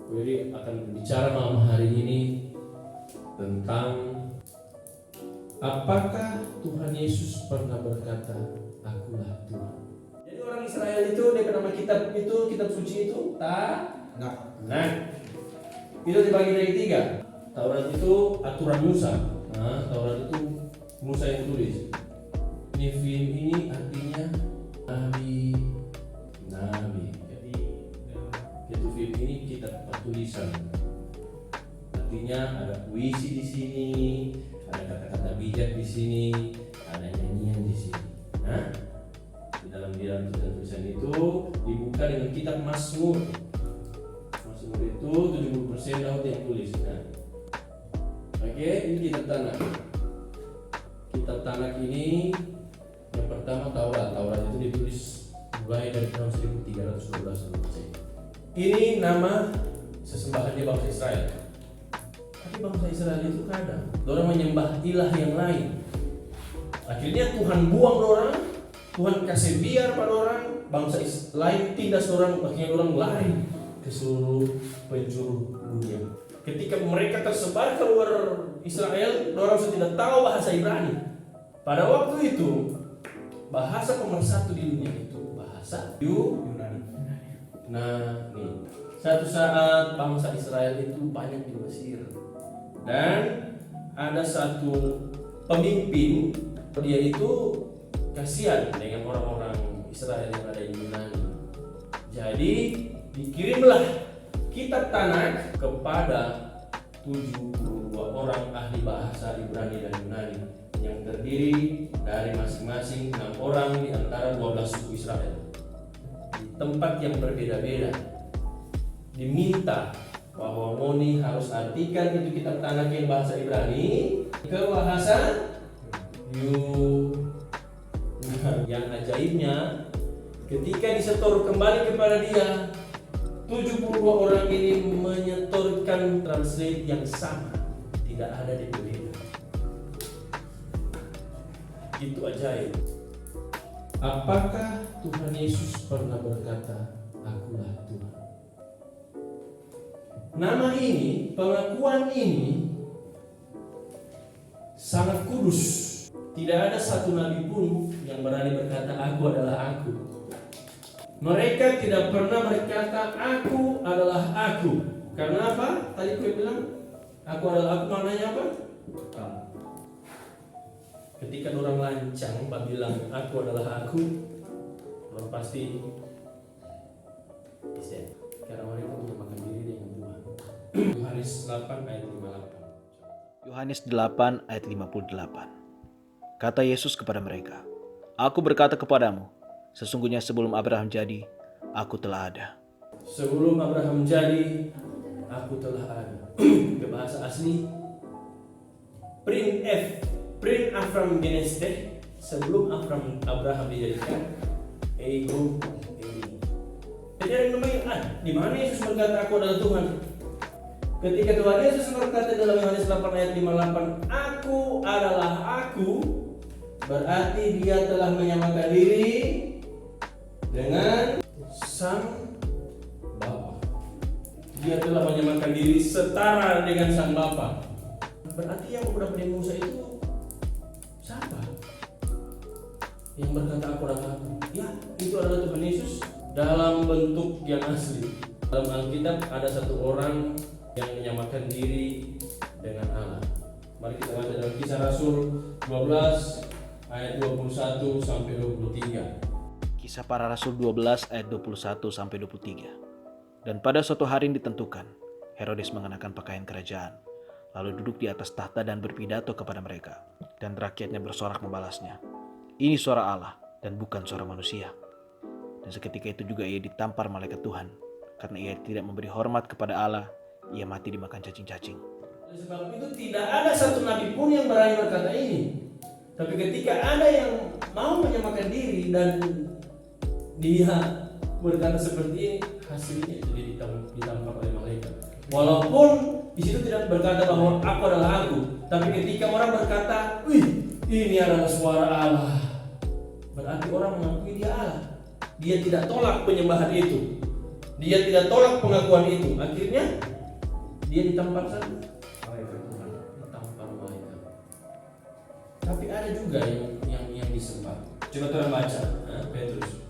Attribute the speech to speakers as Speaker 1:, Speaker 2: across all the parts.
Speaker 1: Jadi akan berbicara malam hari ini tentang apakah Tuhan Yesus pernah berkata, "Akulah Tuhan." Jadi orang Israel itu dengan nama kitab itu, kitab suci itu Nah, itu dibagi dari 3. Taurat itu aturan Musa. Nah, Taurat itu Musa yang tulis. Nefim ini artinya nabi. Jadi Ketuvim ini kitab tulisan. Artinya ada puisi di sini, ada kata-kata bijak di sini, ada nyanyian di sini. Nah, di dalam tulisan itu dibuka dengan kitab Mazmur. Mazmur itu 70% Daud yang tulis. Nah, oke, ini kitab Tanakh. Kitab Tanakh ini yang pertama Taurat. Taurat itu ditulis mulai dari tahun 1312 Masehi. Ini nama sesembahan di bangsa Israel. Tapi bangsa Israel itu kadang orang menyembah ilah yang lain. Akhirnya Tuhan buang orang, Tuhan kasih biar pada orang, bangsa lain tindas orang, akhirnya orang lari ke seluruh penjuru dunia. Ketika mereka tersebar keluar Israel, orang sudah tidak tahu bahasa Ibrani. Pada waktu itu bahasa pemersatu di dunia itu bahasa Yunani. Nah, nih, satu saat bangsa Israel itu banyak di Mesir. Dan ada satu pemimpin, dia itu kasihan dengan orang-orang Israel yang ada di Yunani. Jadi dikirimlah kitab Tanakh kepada 72 orang ahli bahasa Ibrani dan Yunani yang terdiri dari masing-masing 6 orang di antara 12 suku Israel di tempat yang berbeda-beda. Diminta bahwa Moni harus artikan itu kitab Tanakh yang bahasa Ibrani ke bahasa Yunani. Yang ajaibnya, ketika disetor kembali kepada dia, 72 orang ini menyetorkan translate yang sama, tidak ada di berbeda. Itu ajaib. Apakah Tuhan Yesus pernah berkata, "Akulah Tuhan"? Nama ini, pengakuan ini sangat kudus. Tidak ada satu nabi pun yang berani berkata, "Aku adalah aku." Mereka tidak pernah berkata, "Aku adalah aku." Karena apa? Tadi gue bilang, "Aku adalah aku," maknanya apa? Ketika orang lancang bilang, "Aku adalah aku," orang pasti bisa. Karena mereka menyamakan diri dengan Tuhan. Yohanes 8 ayat 58.
Speaker 2: Yohanes 8 ayat 58. Kata Yesus kepada mereka, "Aku berkata kepadamu, sesungguhnya sebelum Abraham jadi, aku telah ada."
Speaker 1: Sebelum Abraham jadi, aku telah ada. Ke bahasa asli, Prin Avram Geneste, sebelum Abraham dijadikan, ego ini. Jadi ada namanya di mana Yesus berkata, "Aku adalah Tuhan." Ketika Tuhan Yesus berkata dalam Yohanes 8 ayat 58, "Aku adalah aku," berarti dia telah menyamakan diri dengan Sang Bapa. Dia telah menyamakan diri setara dengan Sang Bapa. Berarti yang udah pada Musa itu siapa? Yang berkata, "Aku adalah aku." Ya, itu adalah Tuhan Yesus dalam bentuk yang asli. Dalam Alkitab ada satu orang yang menyamakan diri dengan Allah. Mari kita baca dalam Kisah Rasul 12 ayat 21 sampai 23.
Speaker 2: Kisah Para Rasul 12 ayat 21 sampai 23. Dan pada suatu hari yang ditentukan, Herodes mengenakan pakaian kerajaan, lalu duduk di atas tahta dan berpidato kepada mereka, dan rakyatnya bersorak membalasnya, "Ini suara Allah dan bukan suara manusia." Dan seketika itu juga ia ditampar malaikat Tuhan, karena ia tidak memberi hormat kepada Allah, ia mati dimakan cacing-cacing.
Speaker 1: Oleh sebab itu tidak ada satu nabi pun yang berani berkata ini. Tapi ketika ada yang mau menyamakan diri dan dia berkata seperti ini, hasilnya jadi ditampar oleh malaikat. Walaupun di situ tidak berkata bahwa aku adalah aku, tapi ketika orang berkata, "Wih, ini adalah suara Allah," berarti orang mengakui dia Allah. Dia tidak tolak penyembahan itu. Dia tidak tolak pengakuan itu. Akhirnya dia ditampar sana. Ditampar malaikat. Tapi ada juga yang disembah. Coba kita baca, Petrus.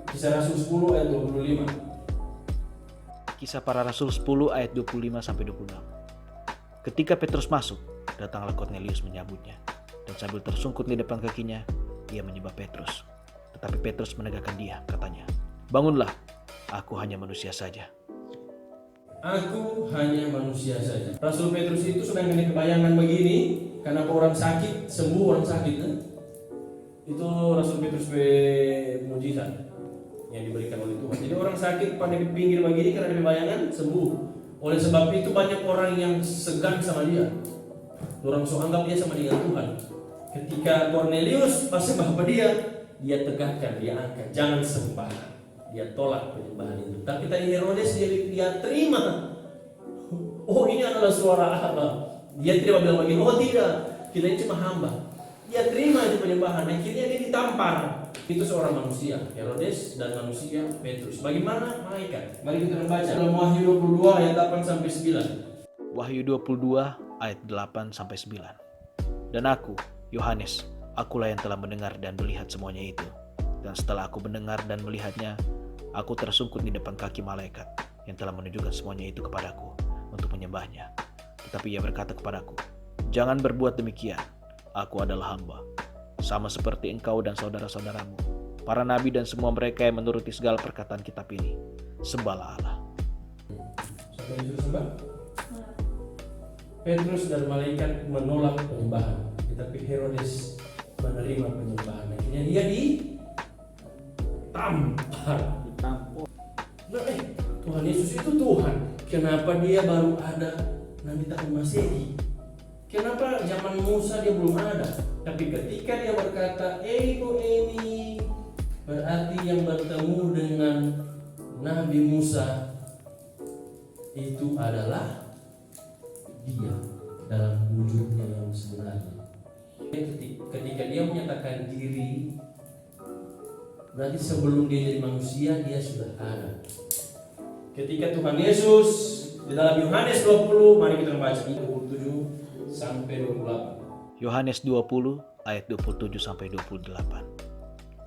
Speaker 1: Kisah Rasul 10 ayat 25.
Speaker 2: Kisah Para Rasul 10 ayat 25 sampai 26. Ketika Petrus masuk, datanglah Kornelius menyambutnya, dan sambil tersungkut di depan kakinya, ia menyembah Petrus. Tetapi Petrus menegakkan dia, katanya, "Bangunlah, aku hanya manusia saja."
Speaker 1: Aku hanya manusia saja. Rasul Petrus itu sedang kena kebayangan begini, karena orang sakit, sembuh orang sakit. Itu Rasul Petrus mujizat yang diberikan oleh Tuhan. Jadi orang sakit pada pinggir begini karena ada bayangan sembuh. Oleh sebab itu banyak orang yang segan sama dia. Orang so anggap dia sama dengan Tuhan. Ketika Kornelius pas sembah dia tegakkan, dia angkat, jangan sembah. Dia tolak penyembahan itu. Tapi tadi Herodes dia terima. Oh, ini adalah suara Allah. Dia tidak bilang begini, oh tidak, kita ini cuma hamba. Dia terima itu penyembahan. Akhirnya dia ditampar. Itu seorang manusia, Herodes, dan manusia Petrus. Bagaimana malaikat? Mari kita membaca dalam Wahyu 22 ayat 8 sampai 9.
Speaker 2: Wahyu 22 ayat 8 sampai 9. Dan aku, Yohanes, akulah yang telah mendengar dan melihat semuanya itu. Dan setelah aku mendengar dan melihatnya, aku tersungkut di depan kaki malaikat yang telah menunjukkan semuanya itu kepadaku untuk menyembahnya. Tetapi ia berkata kepadaku, "Jangan berbuat demikian. Aku adalah hamba, sama seperti engkau dan saudara-saudaramu, para nabi dan semua mereka yang menuruti segala perkataan kitab ini. Sembahlah Allah."
Speaker 1: Siapa yang disuruh sembah? Petrus dan malaikat menolak penyembahan, tetapi Herodes menerima penyembahan. Akhirnya dia ditampar. Nah, Tuhan Yesus itu Tuhan. Kenapa dia baru ada nanti tahun Masehi? Kenapa zaman Musa dia belum ada? Tapi ketika dia berkata, "Ego ini," berarti yang bertemu dengan Nabi Musa itu adalah dia dalam wujudnya yang sebenarnya. Ketika dia menyatakan diri, berarti sebelum dia jadi manusia dia sudah ada. Ketika Tuhan Yesus di dalam Yohanes 20, mari kita baca 27 sampai 28.
Speaker 2: Yohanes 20 ayat 27 sampai 28.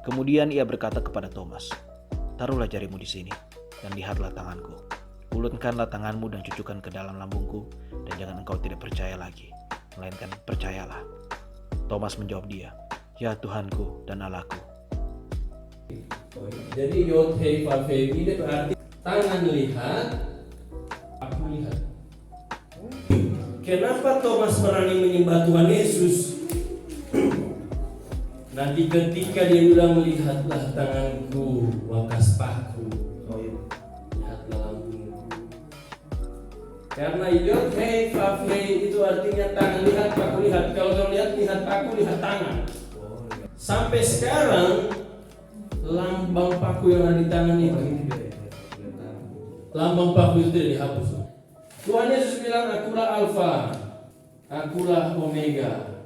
Speaker 2: Kemudian ia berkata kepada Thomas, "Taruhlah jarimu di sini dan lihatlah tanganku. Ulunkanlah tanganmu dan cucukkan ke dalam lambungku, dan jangan engkau tidak percaya lagi, melainkan percayalah." Thomas menjawab dia, "Ya Tuhanku dan Allahku."
Speaker 1: Jadi Yod Hei Vav Hei ini berarti tangan lihat, aku lihat. Kenapa Thomas berani menyembah Tuhan Yesus? Nanti ketika dia bilang, "Lihatlah tanganku, wakas paku, lihatlah lambungku." Karena Yod Hei Vav Hei itu artinya tangan lihat, paku lihat. Kalau kau lihat paku, lihat tangan. Sampai sekarang lambang paku yang ada di tangan itu, lambang paku itu tidak dihapus. Tuhan Yesus bilang, "Akulah Alfa, akulah Omega."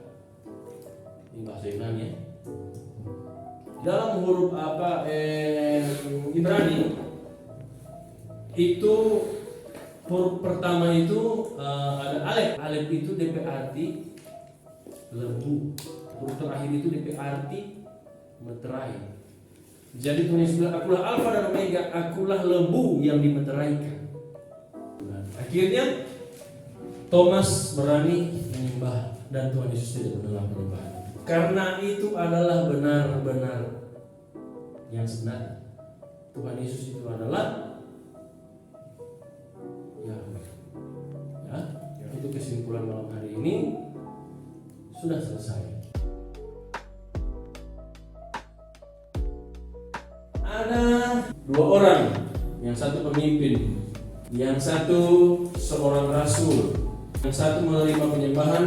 Speaker 1: Ini bahasa Yunani ya. Dalam huruf Ibrani itu huruf pertama itu ada alef. Alef itu DP arti lembu. Huruf terakhir itu DP arti meterai. Jadi Tuhan Yesus bilang, "Akulah Alfa dan Omega, akulah lembu yang dimeteraikan." Akhirnya Thomas berani menyembah dan Tuhan Yesus tidak menolak penyembahan. Karena itu adalah benar-benar yang sebenarnya. Tuhan Yesus itu adalah Yahweh. Ya, itu kesimpulan malam hari ini sudah selesai. Ada dua orang, yang satu pemimpin, yang satu seorang rasul, yang satu menerima penyembahan,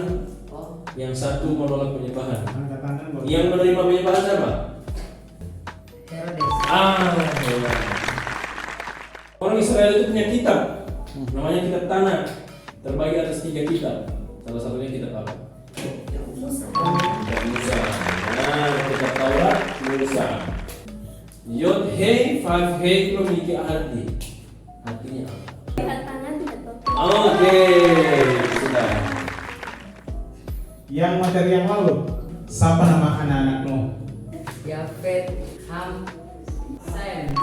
Speaker 1: yang satu menolak penyembahan. Yang menerima penyembahan siapa? Herodes. Orang Israel itu punya kitab, namanya kitab Tanakh, terbagi atas 3 kitab. Salah satunya kitab apa? Kitab Musa. Kitab Taurat Musa. Yod Hei, 5 Hei memiliki arti. Artinya apa?
Speaker 3: Lihat tangan, lihat topi.
Speaker 1: Oke, sudah.
Speaker 4: Yang materi yang lalu, siapa nama anak-anakmu?
Speaker 5: Yafet Ham Sam.